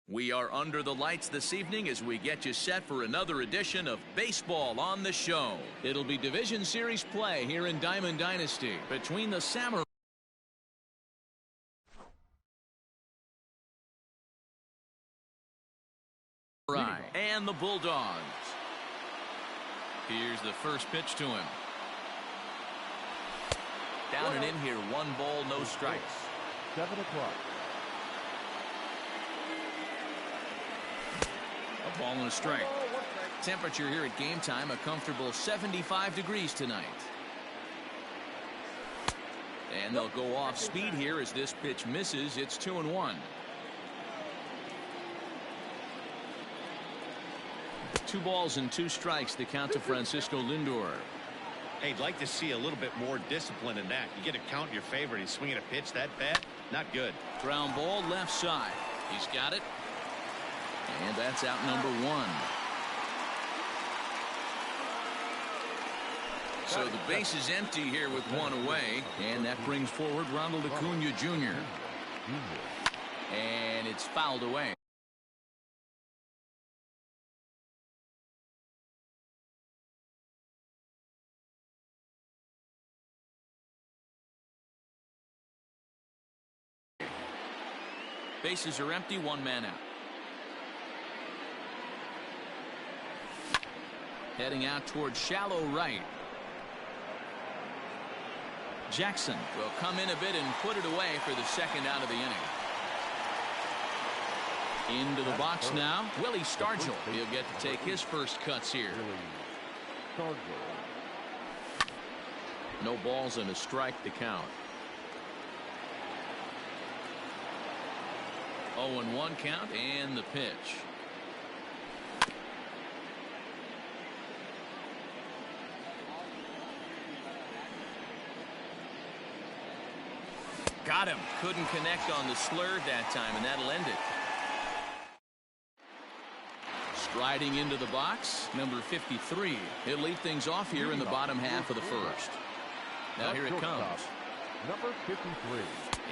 We are under the lights this evening as we get you set for another edition of Baseball on the Show. It'll be Division Series play here in Diamond Dynasty between the Samurai and the Bulldogs. Here's the first pitch to him. Down and in here, 1 ball, no strikes. 7 o'clock. A ball and a strike. Temperature here at game time, a comfortable 75 degrees tonight. And they'll go off speed here as this pitch misses. It's 2-1. 2 balls and 2 strikes, the count to Francisco Lindor. Hey, I'd like to see a little bit more discipline in that. You get a count in your favor and he's swinging a pitch that bad. Not good. Ground ball left side. He's got it. And that's out number 1. So the base is empty here with 1 away. And that brings forward Ronald Acuna Jr. And it's fouled away. Bases are empty, 1 man out. Heading out towards shallow right. Jackson will come in a bit and put it away for the second out of the inning. Into the box now, Willie Stargell. He'll get to take his first cuts here. No balls and a strike to count. 0-1 count and the pitch. Got him. Couldn't connect on the slurve that time, and that'll end it. Striding into the box, number 53. He'll lead things off here in the bottom half of the first. Now here it comes. Number 53.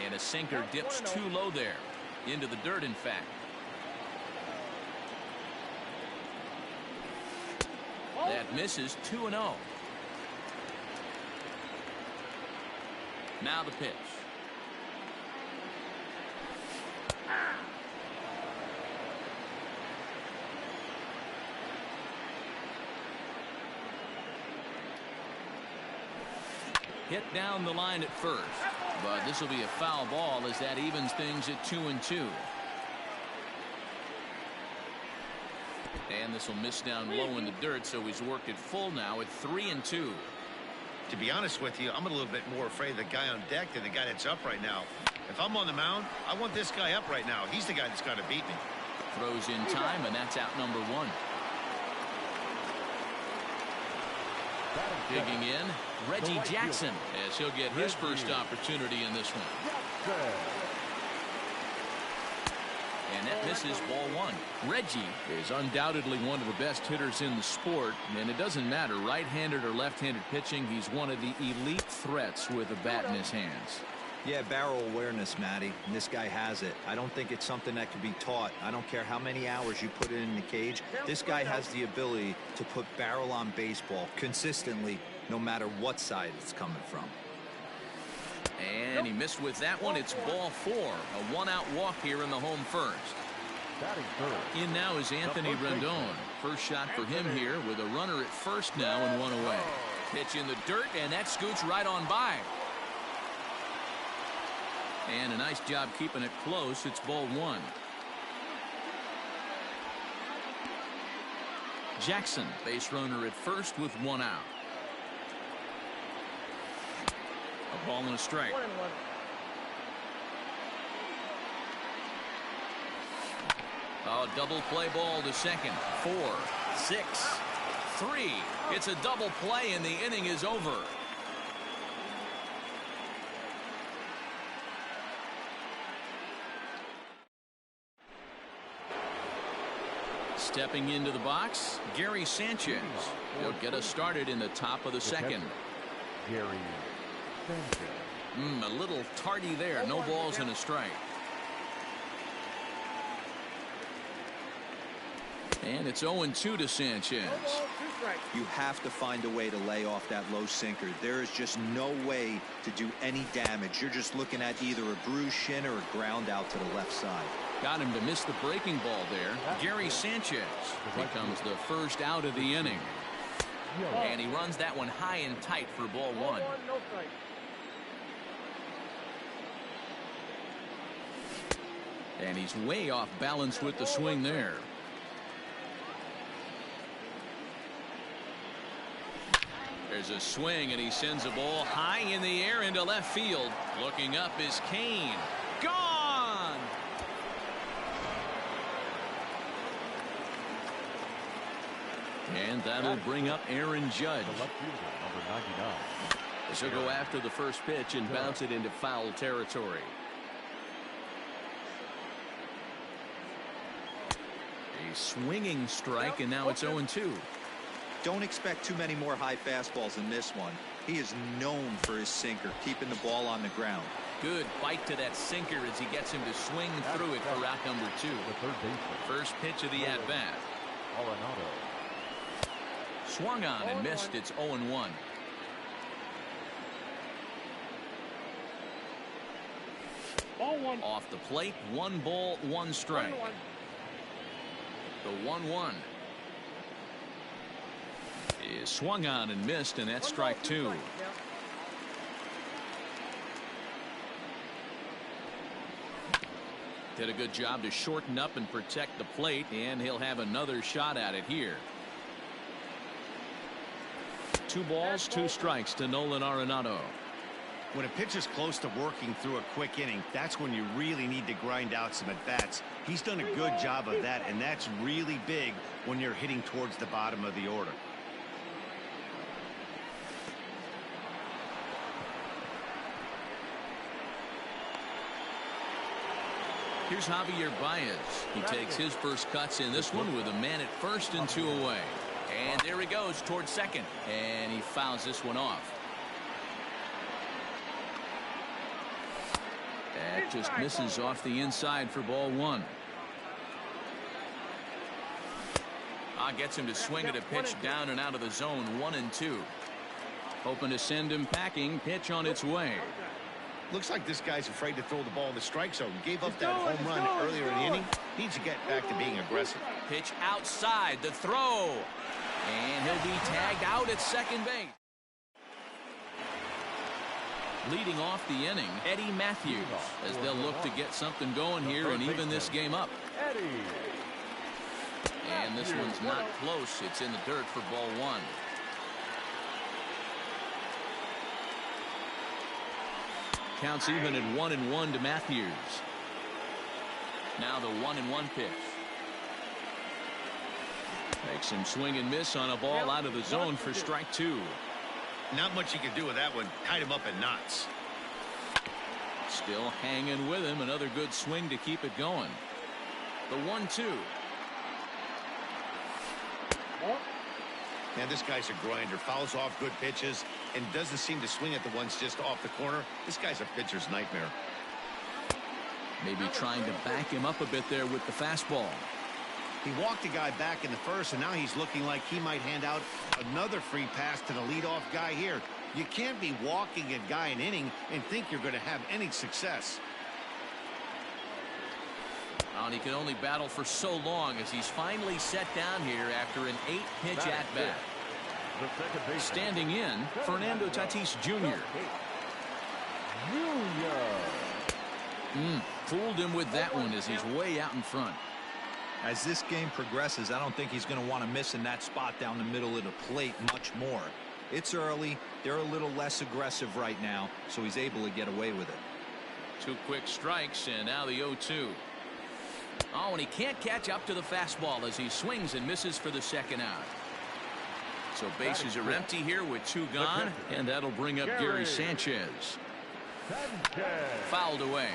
And a sinker dips too low there. Into the dirt, in fact. That misses. 2-0. Now the pitch. Hit down the line at first. But this will be a foul ball as that evens things at 2-2. And this will miss down low in the dirt, so he's worked it full now at 3-2. To be honest with you, I'm a little bit more afraid of the guy on deck than the guy that's up right now. If I'm on the mound, I want this guy up right now. He's the guy that's got to beat me. Throws in time, and that's out number 1. Digging in, Reggie Jackson, as he'll get his first opportunity in this one. And that misses, ball 1. Reggie is undoubtedly one of the best hitters in the sport, and it doesn't matter right-handed or left-handed pitching. He's one of the elite threats with a bat in his hands. Yeah, barrel awareness, Matty, and this guy has it. I don't think it's something that can be taught. I don't care how many hours you put it in the cage. This guy has the ability to put barrel on baseball consistently, no matter what side it's coming from. And he missed with that one. It's ball 4. A 1-out walk here in the home first. In now is Anthony Rendon. First shot for him here with a runner at first now and 1 away. Pitch in the dirt, and that scoots right on by. And a nice job keeping it close. It's ball 1. Jackson, base runner at first with 1 out. A ball and a strike. 1-1. A double play ball to second. 4, 6, 3. It's a double play, and the inning is over. Stepping into the box, Gary Sanchez. He'll get us started in the top of the second. Gary Sanchez. A little tardy there. No balls and a strike. And it's 0-2 to Sanchez. You have to find a way to lay off that low sinker. There is just no way to do any damage. You're just looking at either a bruised shin or a ground out to the left side. Got him to miss the breaking ball there. Gary Sanchez becomes the first out of the inning. And he runs that one high and tight for ball one. And he's way off balance with the swing there. There's a swing, and he sends a ball high in the air into left field. Looking up is Kane. Gone! And that'll bring up Aaron Judge. She'll go after the first pitch and bounce it into foul territory. A swinging strike, and now it's 0-2. Don't expect too many more high fastballs in this one. He is known for his sinker, keeping the ball on the ground. Good bite to that sinker as he gets him to swing through it for out number 2. First pitch of the at-bat. Swung on and missed. It's 0-1. Off the plate, 1 ball, 1 strike. The 1-1 is swung on and missed, and that's strike 2. Did a good job to shorten up and protect the plate, and he'll have another shot at it here. 2 balls, 2 strikes to Nolan Arenado. When a pitcher's close to working through a quick inning, that's when you really need to grind out some at-bats. He's done a good job of that, and that's really big when you're hitting towards the bottom of the order. Here's Javier Baez. He takes his first cuts in this one with a man at first and 2 away. And there he goes towards second, and he fouls this one off. That just misses off the inside for ball 1. Gets him to swing at a pitch down and out of the zone. 1-2. Hoping to send him packing. Pitch on its way. Looks like this guy's afraid to throw the ball in the strike zone. Gave up that home run earlier in the inning. Needs to get back to being aggressive. Pitch outside. The throw. And he'll be tagged out at second base. Leading off the inning, Eddie Matthews, as they'll look to get something going here and even this game up. And this one's not close. It's in the dirt for ball 1. Counts even at 1-1 to Matthews. Now the 1-1 pitch. Makes him swing and miss on a ball out of the zone for strike 2. Not much you can do with that one. Tied him up in knots. Still hanging with him. Another good swing to keep it going. The 1-2. Man, this guy's a grinder. Fouls off good pitches and doesn't seem to swing at the ones just off the corner. This guy's a pitcher's nightmare. Maybe trying to back him up a bit there with the fastball. He walked a guy back in the first, and now he's looking like he might hand out another free pass to the leadoff guy here. You can't be walking a guy an inning and think you're going to have any success. And he can only battle for so long as he's finally set down here after an 8-pitch at-bat. Standing in, Fernando Tatis Jr. Fooled him with that one as he's way out in front. As this game progresses, I don't think he's going to want to miss in that spot down the middle of the plate much more. It's early. They're a little less aggressive right now, so he's able to get away with it. 2 quick strikes, and now the 0-2. Oh, and he can't catch up to the fastball as he swings and misses for the second out. So bases are empty here with 2 gone, and that'll bring up Gary Sanchez. Fouled away.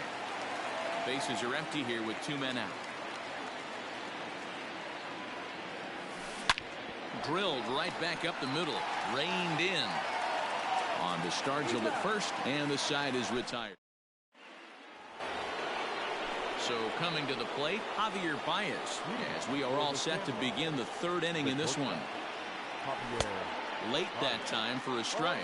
Bases are empty here with 2 men out. Drilled right back up the middle. Reined in. On to Stargell at first, and the side is retired. So So coming to the plate, Javier Baez, as we are all set to begin the third inning in this one. Late that time for a strike.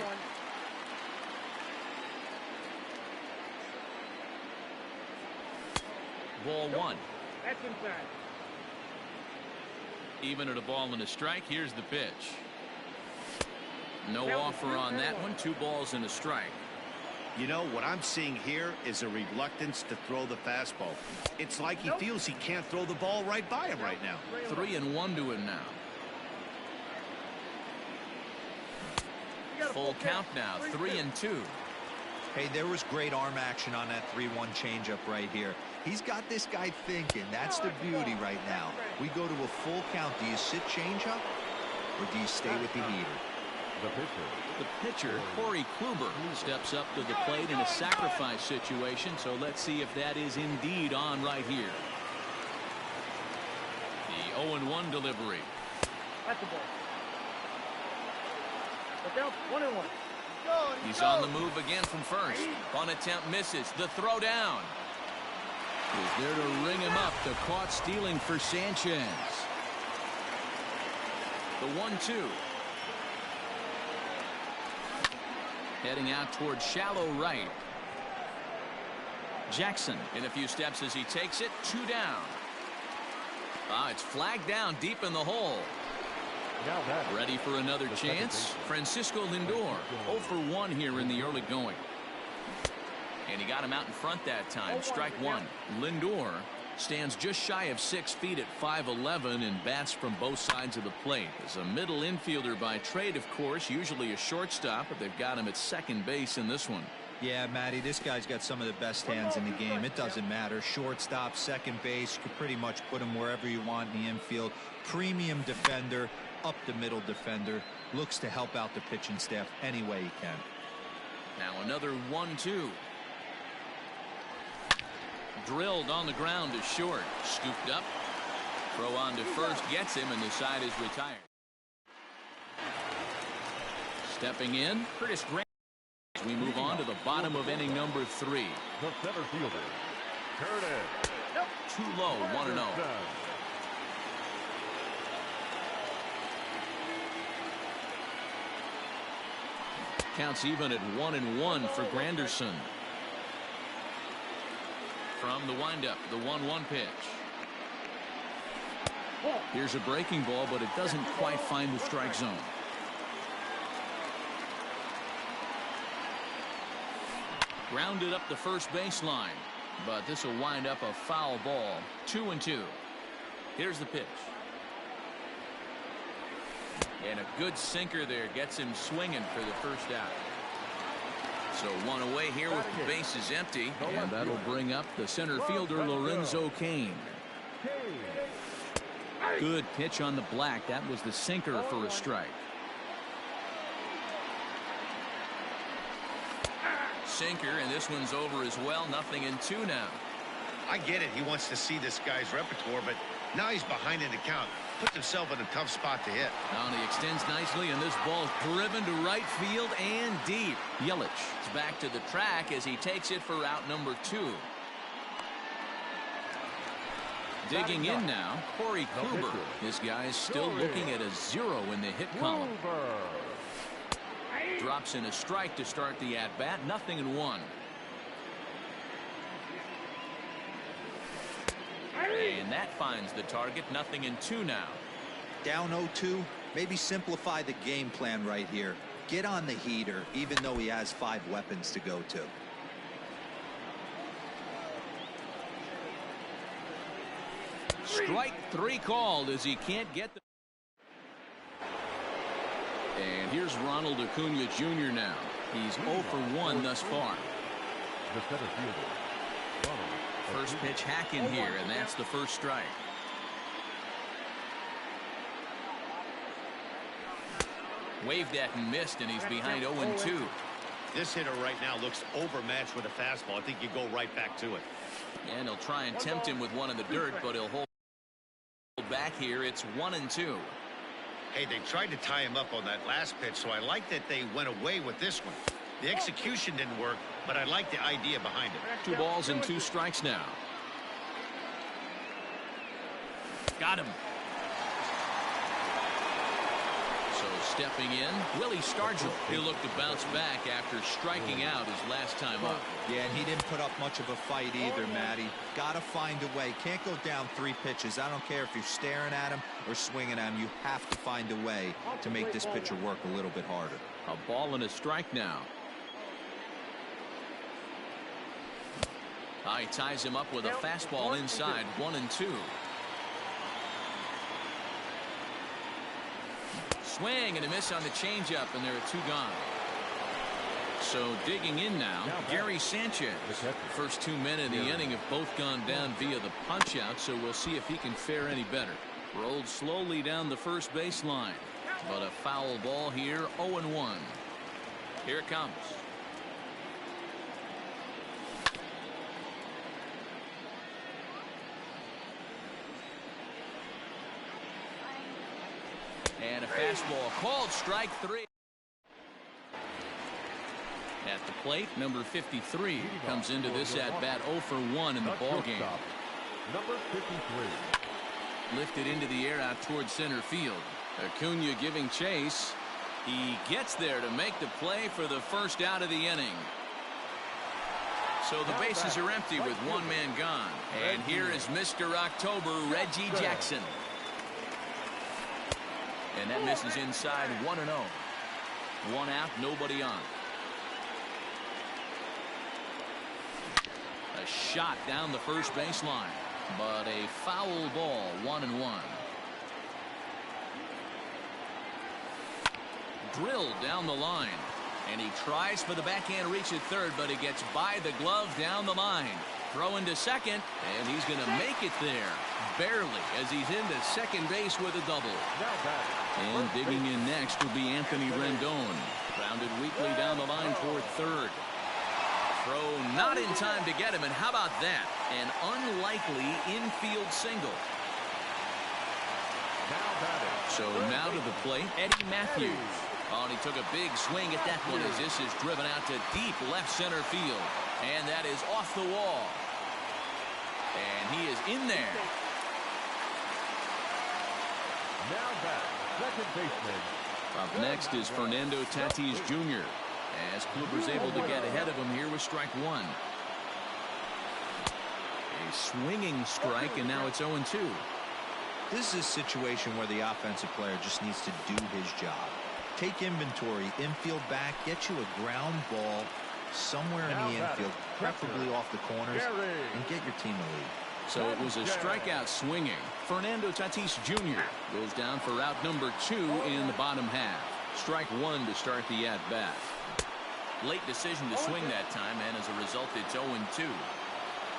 Ball one. That's inside. Even at a ball and a strike, here's the pitch. No offer on that one. 2 balls and a strike. You know, what I'm seeing here is a reluctance to throw the fastball. It's like he feels he can't throw the ball right by him right now. 3-1 to him now. Full count now, 3-2. Hey, there was great arm action on that 3-1 changeup right here. He's got this guy thinking. That's the beauty right now. We go to a full count. Do you sit changeup or do you stay with the heater? The pitcher, Corey Kluber, steps up to the plate in a sacrifice situation. So let's see if that is indeed on right here. The 0-1 delivery. That's the ball. Look out, 1-1. He's on the move again from first. Bunt attempt misses. The throw down. Is there to ring him up. The caught stealing for Sanchez. The 1-2. Heading out towards shallow right. Jackson in a few steps as he takes it. 2 down. It's flagged down deep in the hole. Ready for another chance. Francisco Lindor 0 for 1 here in the early going. And he got him out in front that time. Strike one. Lindor stands just shy of 6 feet at 5'11" and bats from both sides of the plate. As a middle infielder by trade, of course, usually a shortstop, but they've got him at second base in this one. Yeah, Matty, this guy's got some of the best hands in the game. It doesn't matter. Shortstop, second base, you could pretty much put him wherever you want in the infield. Premium defender, up the middle defender. Looks to help out the pitching staff any way he can. Now another 1-2. Drilled on the ground to short. Scooped up. Throw on to first gets him, and the side is retired. Stepping in, Curtis Grant. As we move on to the bottom of inning number 3. The center fielder, Curtis. Too low, 1-0. Counts even at 1-1 for Granderson. From the windup, the 1-1 pitch. Here's a breaking ball, but it doesn't quite find the strike zone. Grounded up the first baseline, but this will wind up a foul ball. 2-2. Here's the pitch. And a good sinker there gets him swinging for the first out. So 1 away here with the bases empty, and that'll bring up the center fielder Lorenzo Cain. Good pitch on the black. That was the sinker for a strike. Sinker, and this one's over as well. 0-2 now. I get it. He wants to see this guy's repertoire, but now he's behind in the count. Puts himself in a tough spot to hit. Now he extends nicely, and this ball's driven to right field and deep. Yelich is back to the track as he takes it for out number 2. Digging in now, Corey Kluber. This guy's still looking at a 0 in the hit column. Drops in a strike to start the at-bat. 0-1. And that finds the target. 0-2 now. Down 0-2. Maybe simplify the game plan right here. Get on the heater, even though he has 5 weapons to go to. Strike 3 called as he can't get the. And here's Ronald Acuna Jr. now. He's 0 for 1 thus far. The center fielder, Ronald. First pitch hack in here, and that's the first strike. Waved at and missed, and he's behind 0-2. This hitter right now looks overmatched with a fastball. I think you go right back to it. And he'll try and tempt him with one in the dirt, but he'll hold back here. It's 1-2. Hey, they tried to tie him up on that last pitch, so I like that they went away with this one. The execution didn't work, but I like the idea behind it. 2 balls and 2 strikes now. Got him. So stepping in, Willie Stargell. He'll look to bounce back after striking out his last time up. Yeah, and he didn't put up much of a fight either, Matty. Got to find a way. Can't go down 3 pitches. I don't care if you're staring at him or swinging at him. You have to find a way to make this pitcher work a little bit harder. A ball and a strike now. He ties him up with a fastball inside, 1-2. Swing and a miss on the changeup, and there are 2 gone. So digging in now, Gary Sanchez. First 2 men in the inning have both gone down via the punch-out, so we'll see if he can fare any better. Rolled slowly down the first baseline, but a foul ball here, 0-1. Here it comes. And a fastball called strike 3. At the plate, number 53 comes into this at bat 0 for 1 in the ball game. Number 53. Lifted into the air out towards center field. Acuna giving chase. He gets there to make the play for the first out of the inning. So the bases are empty with 1 man gone. And here is Mr. October, Reggie Jackson. And that misses inside, 1-0. 1 out, nobody on. A shot down the first baseline, but a foul ball, 1-1. Drilled down the line, and he tries for the backhand reach at third, but he gets by the glove down the line. Throw into second, and he's going to make it there. Barely, as he's into second base with a double. And digging in next will be Anthony Rendon. Grounded weakly down the line toward third. Throw not in time to get him, and how about that? An unlikely infield single. So now to the plate, Eddie Matthews. Oh, and he took a big swing at that one as this is driven out to deep left center field. And that is off the wall. And he is in there. Now back, second baseman. Up next is Fernando Tatis Jr. as Kluber's able to get ahead of him here with strike 1. A swinging strike, and now it's 0-2. This is a situation where the offensive player just needs to do his job. Take inventory, infield back, get you a ground ball somewhere in the infield, preferably off the corners, and get your team a lead. So it was a strikeout swinging. Fernando Tatis Jr. goes down for out number 2 in the bottom half. Strike 1 to start the at-bat. Late decision to swing that time, and as a result, it's 0-2.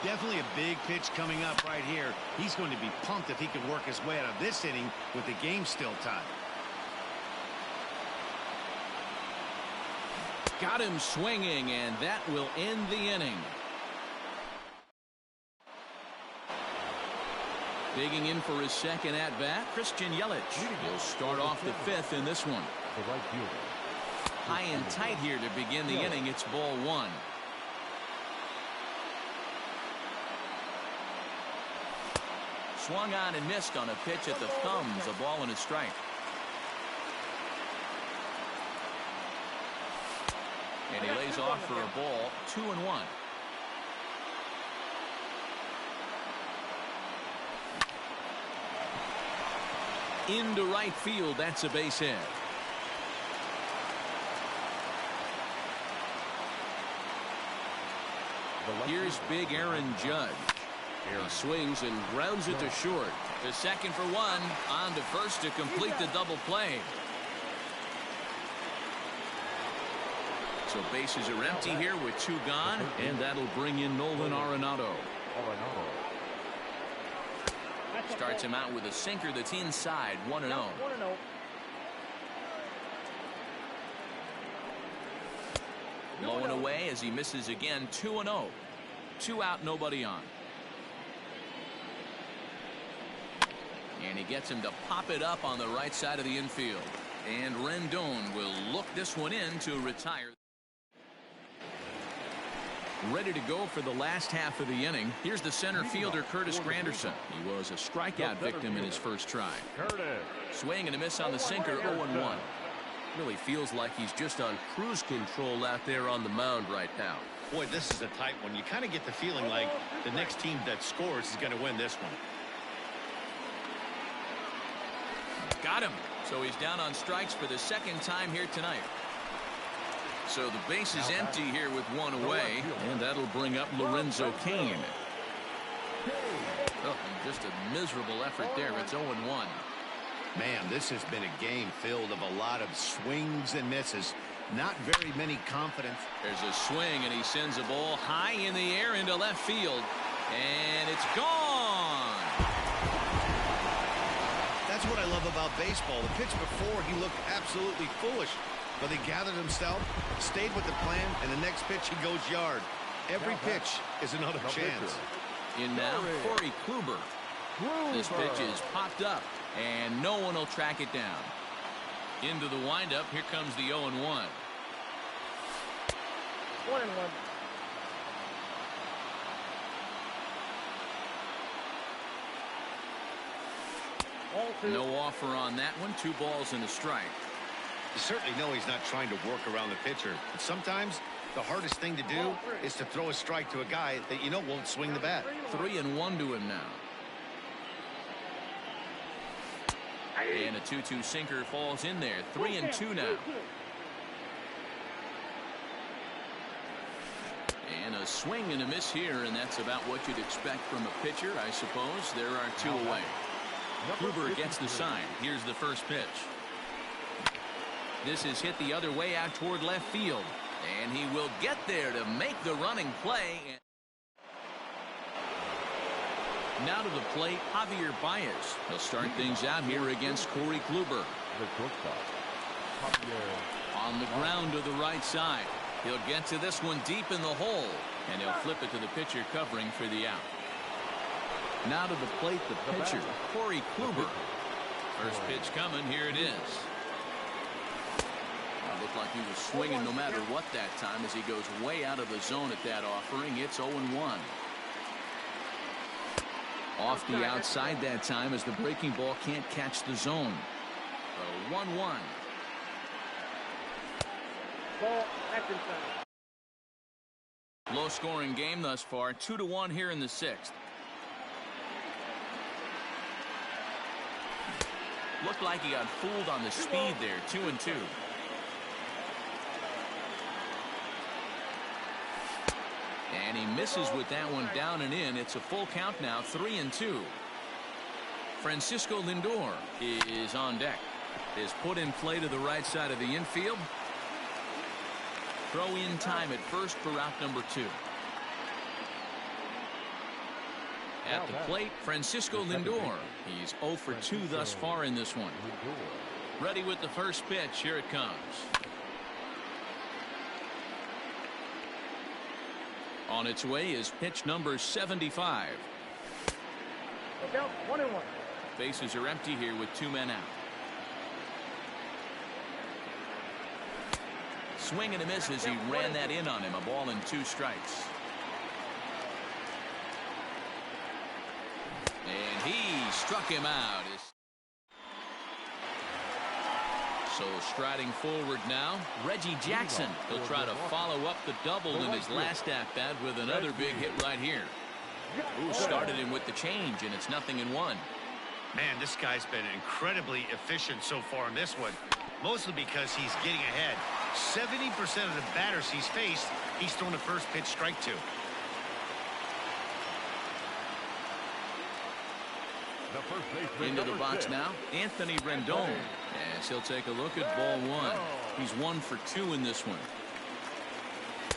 Definitely a big pitch coming up right here. He's going to be pumped if he can work his way out of this inning with the game still tied. Got him swinging, and that will end the inning. Digging in for his second at-bat, Christian Yelich. He'll start off the 5th in this one. The right fielder. High and tight here to begin the inning. It's ball 1. Swung on and missed on a pitch at the thumbs. A ball and a strike. And he lays off for a ball, 2-1. Into right field, that's a base hit. Here's big Aaron Judge. He swings and grounds it to short. To second for 1, on to first to complete the double play. So bases are empty here with 2 gone, and that'll bring in Nolan Arenado. Starts him out with a sinker that's inside, 1-0. Blowing away as he misses again, 2-0. 2 out, nobody on. And he gets him to pop it up on the right side of the infield. And Rendon will look this one in to retire. Ready to go for the last half of the inning. Here's the center fielder, Curtis Granderson. He was a strikeout victim in his first try. Swing and a miss on the sinker, 0-1. Really feels like he's just on cruise control out there on the mound right now. Boy, this is a tight one. You kind of get the feeling like the next team that scores is going to win this one. Got him. So he's down on strikes for the second time here tonight. So the base is empty here with one away, and that'll bring up Lorenzo Cain. Oh, just a miserable effort there. It's 0-1. Man, this has been a game filled of a lot of swings and misses. Not very many confidence. There's a swing, and he sends a ball high in the air into left field, and it's gone. That's what I love about baseball. The pitch before, he looked absolutely foolish. But he gathered himself, stayed with the plan, and the next pitch he goes yard. Every pitch is another chance. In now, Corey Kluber. This pitch is popped up, and no one will track it down. Into the windup, here comes the 0-1. 1-1. No offer on that one. 2 balls and a strike. You certainly know he's not trying to work around the pitcher. But sometimes the hardest thing to do is to throw a strike to a guy that you know won't swing the bat. 3-1 to him now. And a 2-2 sinker falls in there. 3-2 now. And a swing and a miss here, and that's about what you'd expect from a pitcher, I suppose. There are 2 away. Kluber gets the sign. Here's the first pitch. This is hit the other way out toward left field. And he will get there to make the running play. Now to the plate, Javier Baez. He'll start things out here against Corey Kluber. On the ground to the right side. He'll get to this one deep in the hole. And he'll flip it to the pitcher covering for the out. Now to the plate, the pitcher, Corey Kluber. First pitch coming. Here it is. Looked like he was swinging no matter what that time as he goes way out of the zone at that offering. It's 0-1. Off the outside that time as the breaking ball can't catch the zone. 1-1. Ball, that's inside. Low scoring game thus far. 2-1 here in the 6th. Looked like he got fooled on the speed there. 2-2. And he misses with that one down and in. It's a full count now. 3-2. Francisco Lindor is on deck. Is put in play to the right side of the infield. Throw in time at first for out number 2. At the plate, Francisco Lindor. He's 0 for 2 thus far in this one. Ready with the first pitch. Here it comes. On its way is pitch number 75. Look out, 1-1. Bases are empty here with 2 men out. Swing and a miss as he ran that in on him. A ball and 2 strikes. And he struck him out. So striding forward now, Reggie Jackson. He'll try to follow up the double in his last at-bat with another big hit right here. Ooh, started him with the change, and it's 0-1. Man, this guy's been incredibly efficient so far in this one. Mostly because he's getting ahead. 70% of the batters he's faced, he's thrown the first pitch strike to. Into the box now, Anthony Rendon. As he'll take a look at ball 1. He's 1 for 2 in this one.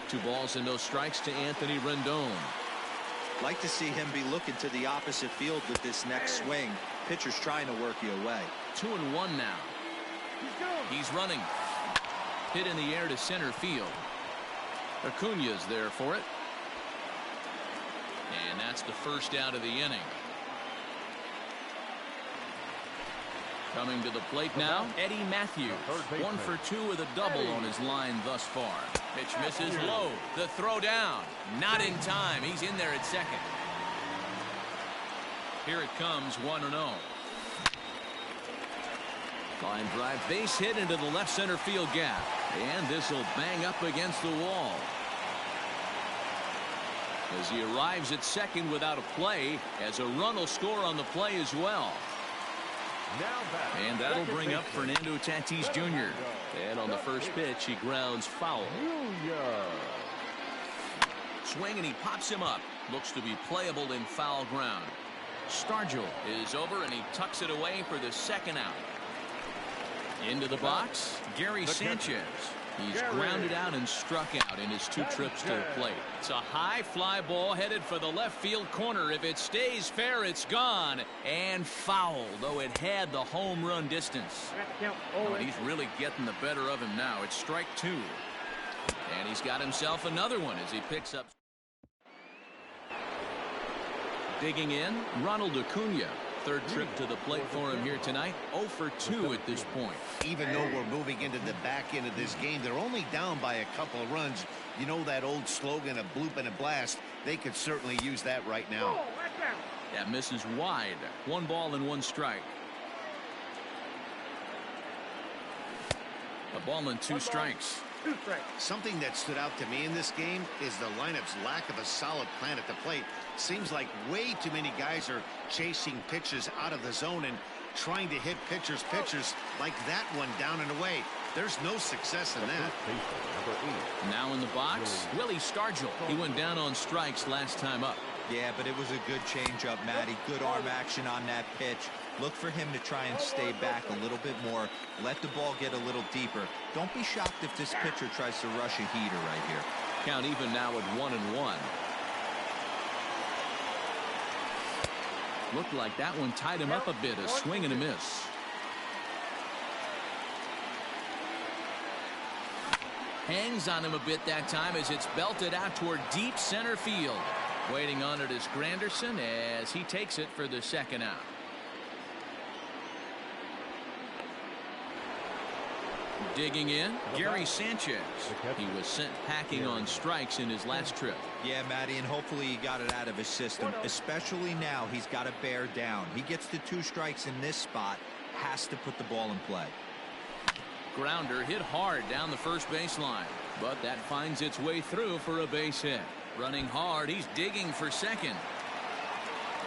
2 balls and no strikes to Anthony Rendon. Like to see him be looking to the opposite field with this next swing. Pitcher's trying to work you away. 2-1 now. He's running. Hit in the air to center field. Acuna's there for it. And that's the first out of the inning. Coming to the plate now, Eddie Matthews. 1 for 2 with a double on his line thus far. Pitch misses low. The throw down. Not in time. He's in there at second. Here it comes, 1-0. Line drive base hit into the left center field gap. And this will bang up against the wall. As he arrives at second without a play, as a run will score on the play as well. And that'll bring up Fernando Tatis Jr. And on the first pitch, he grounds foul. Swing, and he pops him up. Looks to be playable in foul ground. Stargell is over, and he tucks it away for the second out. Into the box, Gary Sanchez. He's grounded out and struck out in his 2 trips to the plate. It's a high fly ball headed for the left field corner. If it stays fair, it's gone. And foul, though it had the home run distance. Oh, he's really getting the better of him now. It's strike 2. And he's got himself another one as he picks up. Digging in, Ronald Acuna. 3rd trip to the plate for him here tonight. 0 for 2 at this point. Even though we're moving into the back end of this game, they're only down by a couple of runs. You know that old slogan, a bloop and a blast? They could certainly use that right now. That misses wide. 1 ball and 1 strike. A ball and 2 strikes. Something that stood out to me in this game is the lineup's lack of a solid plan at the plate. Seems like way too many guys are chasing pitches out of the zone and trying to hit pitchers like that one down and away. There's no success in that. Now in the box, Willie Stargell. He went down on strikes last time up. Yeah, but it was a good changeup, Matty. Good arm action on that pitch. Look for him to try and stay back a little bit more. Let the ball get a little deeper. Don't be shocked if this pitcher tries to rush a heater right here. Count even now at 1-1. Looked like that one tied him up a bit. A swing and a miss. Hangs on him a bit that time as it's belted out toward deep center field. Waiting on it is Granderson as he takes it for the second out. Digging in, Gary Sanchez. He was sent packing on strikes in his last trip. Yeah, Matty, and hopefully he got it out of his system. Especially now, he's got to bear down. He gets the 2 strikes in this spot, has to put the ball in play. Grounder hit hard down the first baseline, but that finds its way through for a base hit. Running hard, he's digging for second.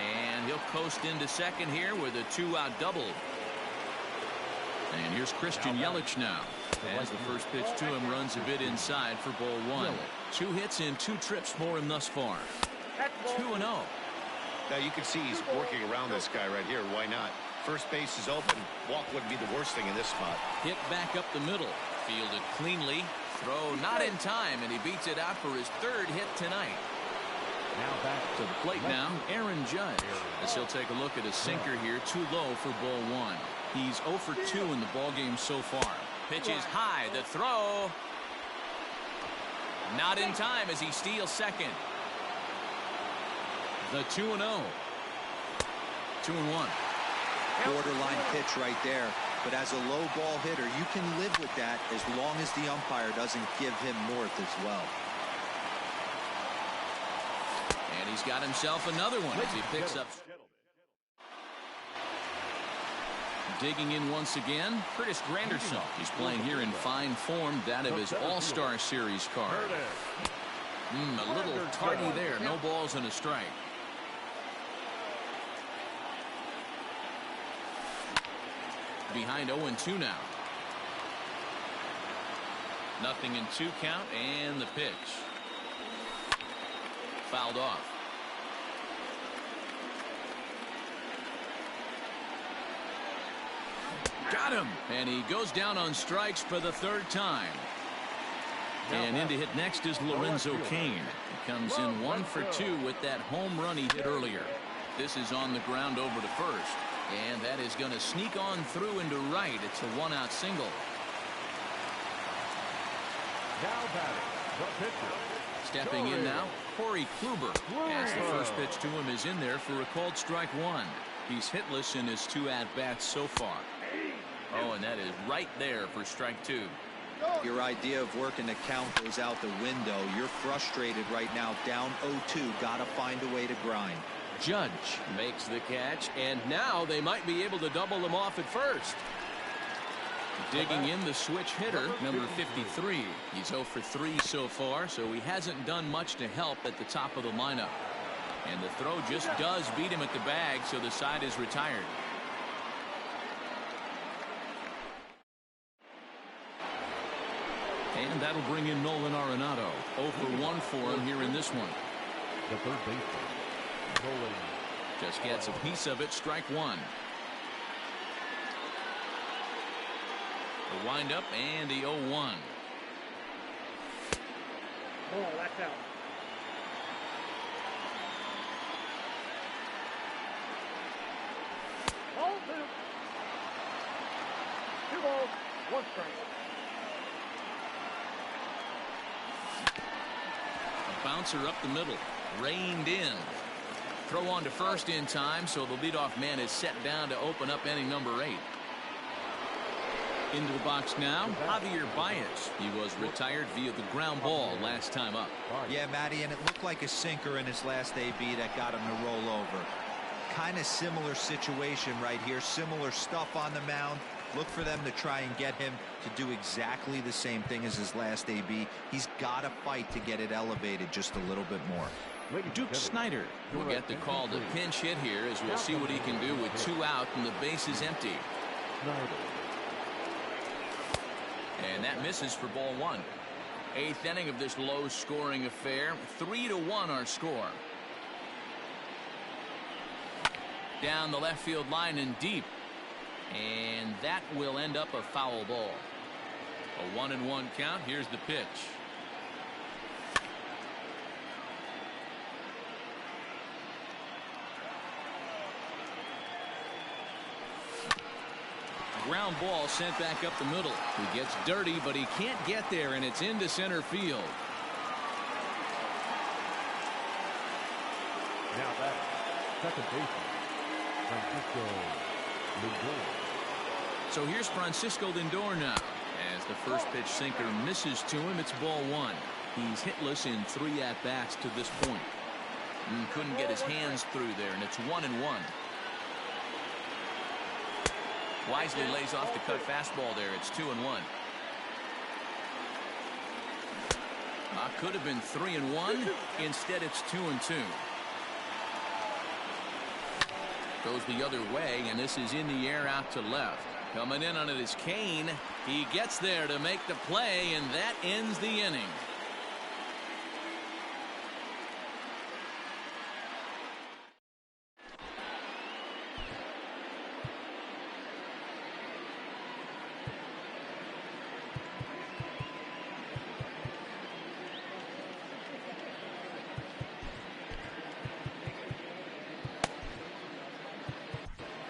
And he'll coast into second here with a 2-out double. And here's Christian Yelich now. As the first pitch to him runs a bit inside for ball 1. 2 hits in 2 trips for him thus far. 2-0. Now you can see he's working around this guy right here. Why not? First base is open. Walk wouldn't be the worst thing in this spot. Hit back up the middle. Fielded cleanly. Throw not in time, and he beats it out for his 3rd hit tonight. Now back to the plate now, Aaron Judge. As he'll take a look at his sinker here, too low for ball 1. He's 0 for 2 in the ballgame so far. Pitch is high. The throw. Not in time as he steals second. The 2-0. 2-1. Borderline pitch right there. But as a low ball hitter, you can live with that as long as the umpire doesn't give him north as well. And he's got himself another one as he picks up. Digging in once again, Curtis Granderson. He's playing here in fine form, that of his All-Star Series card. A little tardy there. No balls and a strike. Behind 0-2 now. Nothing in 2 count, and the pitch. Fouled off. Got him! And he goes down on strikes for the 3rd time. And in to hit next is Lorenzo Cain. He comes in 1 for 2 with that home run he hit earlier. This is on the ground over to first. And that is going to sneak on through into right. It's a 1-out single. now batting the pitcher. Stepping in now, Corey Kluber. As the first pitch to him is in there for a called strike 1. He's hitless in his 2 at-bats so far. Oh, and that is right there for strike two. Your idea of working the count goes out the window. You're frustrated right now, down 0-2. Got to find a way to grind. Judge makes the catch, and now they might be able to double him off at first. Digging in the switch hitter, number 53. He's 0 for 3 so far, so he hasn't done much to help at the top of the lineup. And the throw just does beat him at the bag, so the side is retired. And that'll bring in Nolan Arenado. 0 for 1 for him here in this one. The third baseman, Nolan. Just gets a piece of it, strike one. The windup and the 0-1. Ball, that's out. Ball two. 2 balls, 1 strike. A bouncer up the middle, reined in. Throw on to first in time, so the leadoff man is set down to open up inning number 8. Into the box now, Javier Baez. He was retired via the ground ball last time up. Yeah, Matty, and it looked like a sinker in his last AB that got him to roll over. Kind of similar situation right here. Similar stuff on the mound. Look for them to try and get him to do exactly the same thing as his last AB. He's got to fight to get it elevated just a little bit more. Duke Snyder will get the call to pinch hit here, as we'll see what he can do with 2 out and the base is empty. And that misses for ball 1. 8th inning of this low-scoring affair. 3-1 our score. Down the left field line and deep. And that will end up a foul ball. A 1-1 count. Here's the pitch. Ground ball sent back up the middle. He gets dirty, but he can't get there, and it's into center field. Now that second baseman, Francisco Lindor. So here's Francisco Lindor now. As the first pitch sinker misses to him, it's ball 1. He's hitless in 3 at-bats to this point. And couldn't get his hands through there, and it's 1-1. Wisely lays off the cut fastball there. It's 2-1. Could have been 3-1. Instead, it's 2-2. Goes the other way, and this is in the air out to left. Coming in on it is Kane. He gets there to make the play, and that ends the inning.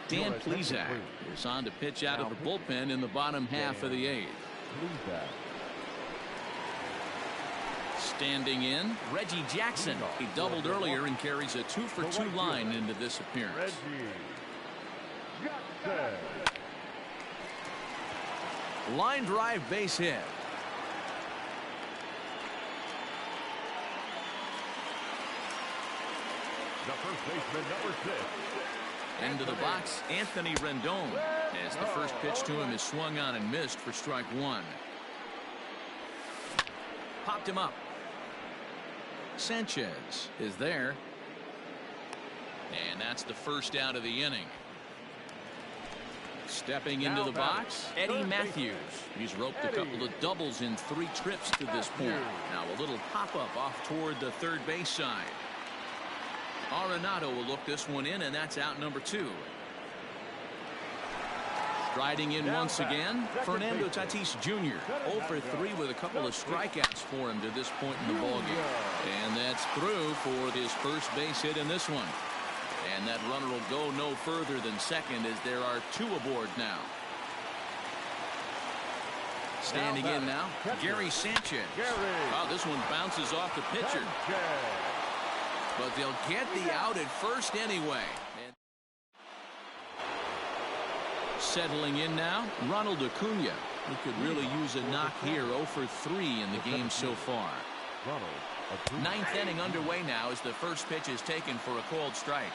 Dan Plesac is on to pitch out of the bullpen in the bottom half of the 8th. Standing in, Reggie Jackson. He doubled earlier and carries a 2-for-2 line into this appearance. Line drive base hit. The first baseman, number 6. Into the box, Anthony Rendon, as the first pitch to him is swung on and missed for strike 1. Popped him up. Sanchez is there. And that's the first out of the inning. Stepping into the box, Eddie Matthews. He's roped a couple of doubles in 3 trips to this point. Now a little pop-up off toward the third base side. Arenado will look this one in, and that's out number 2. Striding in once again, Fernando Tatis Jr. 0 for 3 with a couple of strikeouts for him to this point in the ballgame. And that's through for his first base hit in this one. And that runner will go no further than second, as there are 2 aboard now. Standing in now, Gary Sanchez. Oh, this one bounces off the pitcher. But they'll get the out at first anyway. Settling in now, Ronald Acuna. He could really use a knock here. 0 for 3 in the game so far. Ninth inning underway now as the first pitch is taken for a called strike.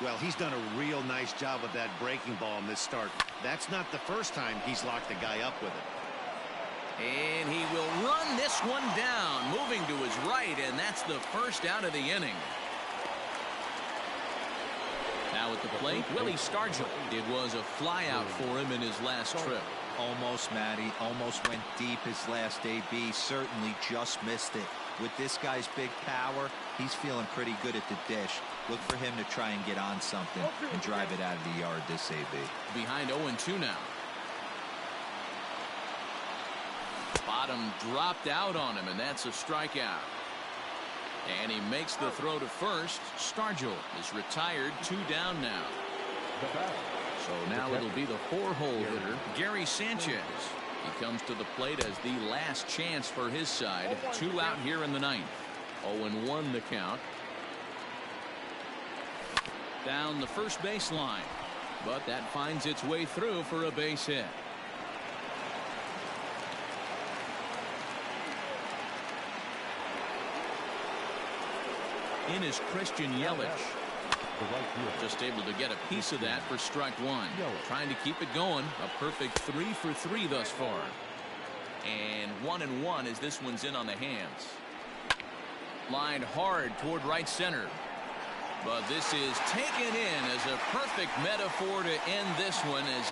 Well, he's done a real nice job with that breaking ball in this start. That's not the first time he's locked the guy up with it. And he will run this one down, moving to his right, and that's the first out of the inning. Now at the plate, Willie Stargell. It was a flyout for him in his last trip. Almost, Matty. Almost went deep his last AB. Certainly just missed it. With this guy's big power, he's feeling pretty good at the dish. Look for him to try and get on something and drive it out of the yard this AB. Behind 0-2 now. Bottom dropped out on him, and that's a strikeout. And he makes the throw to first. Stargell is retired. 2 down now. So now it'll be the 4-hole hitter, Gary Sanchez. He comes to the plate as the last chance for his side. 2 out here in the ninth. 0-1 the count. Down the first baseline. But that finds its way through for a base hit. In is Christian Yelich. Just able to get a piece of that for strike 1. Trying to keep it going. A perfect 3 for 3 thus far. And 1-1 as this one's in on the hands. Lined hard toward right center. But this is taken in as a perfect metaphor to end this one as